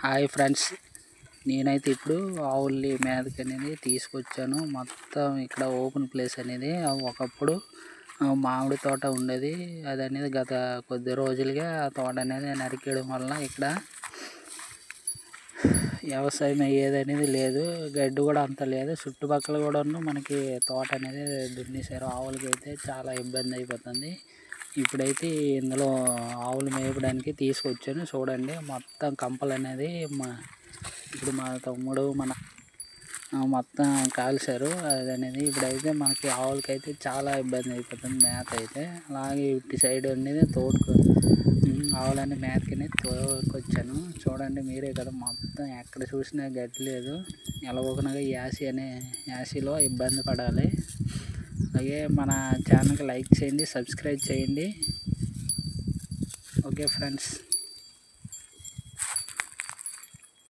Hi friends, నేనైతే ఇప్పుడు ఆవుల్ని మేతకి అనేది తీసుకొచ్చాను. మొత్తం ఇక్కడ ఓపెన్ ప్లేస్ అనేది ఒకప్పుడు మామిడి తోట ఉండేది. అది అనేది గత కొద్ది రోజులుగా ఆ తోట అనేది నరికేయడం వల్ల ఇక్కడ వ్యవసాయం అయ్యేది అనేది లేదు. గడ్డి కూడా అంత లేదు. చుట్టుపక్కల కూడా మనకి తోట అనేది దున్నేశారు. ఆవులకి అయితే చాలా ఇబ్బంది అయిపోతుంది. ఇప్పుడైతే ఇందులో ఆవులు మేపడానికి తీసుకొచ్చాను. చూడండి, మొత్తం కంపలు అనేది ఇప్పుడు మా తమ్ముడు మొత్తం కాల్చారు. అది అనేది ఇప్పుడైతే మనకి ఆవులకైతే చాలా ఇబ్బంది అయిపోతుంది మేత అయితే. అలాగే ఇటు సైడ్ అనేది ఆవులన్నీ మేతకి తోలుకొచ్చాను. చూడండి మీరే కదా, మొత్తం ఎక్కడ చూసినా గడ్డి లేదు. ఎలాగోకనగా యాసీలో ఇబ్బంది పడాలి. అలాగే మన ఛానల్కి లైక్ చేయండి, సబ్స్క్రైబ్ చేయండి. Okay friends.